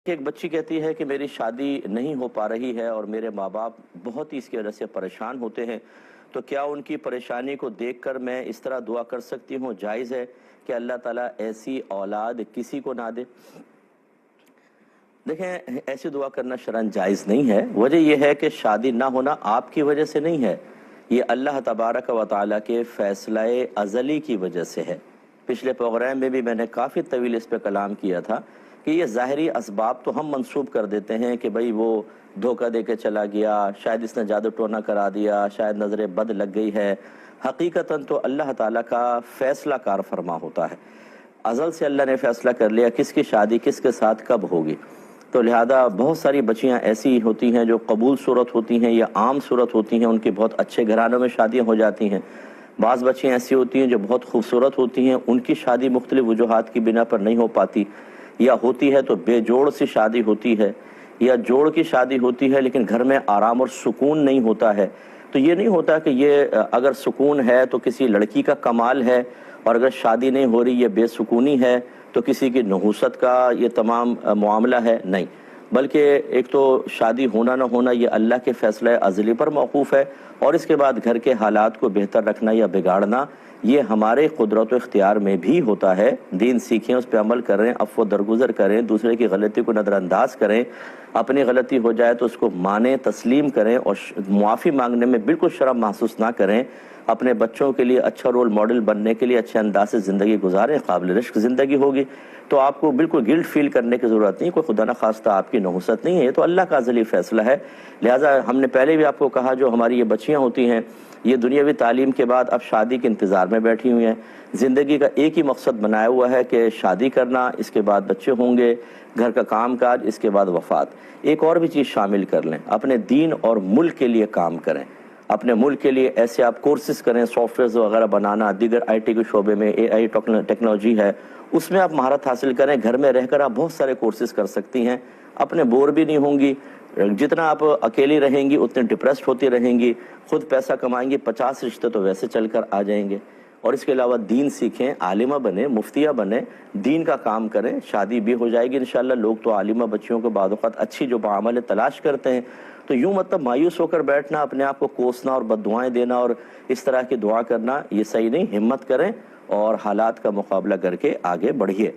کہ ایک بچی کہتی ہے کہ میری شادی نہیں ہو پا رہی ہے اور میرے ماں باپ بہت ہی اس کی وجہ سے پریشان ہوتے ہیں، تو کیا ان کی پریشانی کو دیکھ کر میں اس طرح دعا کر سکتی ہوں؟ جائز ہے کہ اللہ تعالیٰ ایسی اولاد کسی کو نہ دے؟ دیکھیں، ایسی دعا کرنا شرعاً جائز نہیں ہے۔ وجہ یہ ہے کہ شادی نہ ہونا آپ کی وجہ سے نہیں ہے، یہ اللہ تبارک و تعالیٰ کے فیصلہ ازلی کی وجہ سے ہے۔ پچھلے پروگرام میں بھی میں نے کافی طویل اس پہ کلام کیا تھا کہ یہ ظاہری اسباب تو ہم منسوب کر دیتے ہیں کہ بھئی وہ دھوکہ دے کے چلا گیا، شاید اس نے جادو ٹونا کرا دیا، شاید نظر بد لگ گئی ہے۔ حقیقتاً تو اللہ تعالیٰ کا فیصلہ کار فرما ہوتا ہے۔ ازل سے اللہ نے فیصلہ کر لیا کس کی شادی کس کے ساتھ کب ہوگی، تو لہذا بہت ساری بچیاں ایسی ہوتی ہیں جو قبول صورت ہوتی ہیں یا عام صورت ہوتی ہیں، ان کی بہت اچھے گھرانوں میں شادیاں ہو جاتی ہیں۔ بعض بچیاں ایسی ہوتی ہیں جو بہت خوبصورت ہوتی ہیں، ان کی شادی مختلف وجوہات کی بنا پر نہیں ہو پاتی، یا ہوتی ہے تو بے جوڑ سی شادی ہوتی ہے، یا جوڑ کی شادی ہوتی ہے لیکن گھر میں آرام اور سکون نہیں ہوتا ہے۔ تو یہ نہیں ہوتا کہ یہ اگر سکون ہے تو کسی لڑکی کا کمال ہے، اور اگر شادی نہیں ہو رہی یہ بے سکونی ہے تو کسی کی نحوست کا یہ تمام معاملہ ہے، نہیں، بلکہ ایک تو شادی ہونا نہ ہونا یہ اللہ کے فیصلہ ازلی پر موقوف ہے، اور اس کے بعد گھر کے حالات کو بہتر رکھنا یا بگاڑنا یہ ہمارے قدرت و اختیار میں بھی ہوتا ہے۔ دین سیکھیں، اس پہ عمل کریں، عفو درگزر کریں، دوسرے کی غلطی کو نظر انداز کریں، اپنی غلطی ہو جائے تو اس کو مانیں، تسلیم کریں، اور معافی مانگنے میں بالکل شرم محسوس نہ کریں۔ اپنے بچوں کے لیے اچھا رول ماڈل بننے کے لیے اچھے انداز سے زندگی گزاریں، قابل رشک زندگی ہوگی تو آپ کو بالکل گلٹ فیل کرنے کی ضرورت نہیں، کوئی خدا نخواستہ آپ کی نحوست نہیں ہے، یہ تو اللہ کا ازلی فیصلہ ہے۔ لہٰذا ہم نے پہلے بھی آپ کو کہا جو ہماری یہ بچیاں ہوتی ہیں یہ دنیاوی تعلیم کے بعد اب شادی کے انتظار میں بیٹھی ہوئی ہیں، زندگی کا ایک ہی مقصد بنایا ہوا ہے کہ شادی کرنا، اس کے بعد بچے ہوں گے، گھر کا کام کاج، اس کے بعد وفات۔ ایک اور بھی چیز شامل کر لیں، اپنے دین اور ملک کے لیے کام کریں، اپنے ملک کے لیے ایسے آپ کورسز کریں، سافٹ ویئرز وغیرہ بنانا، دیگر آئی ٹی کے شعبے میں اے آئی ٹیکنالوجی ہے، اس میں آپ مہارت حاصل کریں۔ گھر میں رہ کر آپ بہت سارے کورسز کر سکتی ہیں، اپنے بور بھی نہیں ہوں گی۔ جتنا آپ اکیلی رہیں گی اتنے ڈپریسڈ ہوتی رہیں گی، خود پیسہ کمائیں گی، 50 رشتے تو ویسے چل کر آ جائیں گے۔ اور اس کے علاوہ دین سیکھیں، عالمہ بنیں، مفتیہ بنیں، دین کا کام کریں، شادی بھی ہو جائے گی انشاءاللہ۔ لوگ تو عالمہ بچیوں کو بعض اوقات اچھی جو معاملے تلاش کرتے ہیں، تو یوں مطلب مایوس ہو کر بیٹھنا، اپنے آپ کو کوسنا اور بد دعائیں دینا اور اس طرح کی دعا کرنا یہ صحیح نہیں۔ ہمت کریں اور حالات کا مقابلہ کر کے آگے بڑھیے۔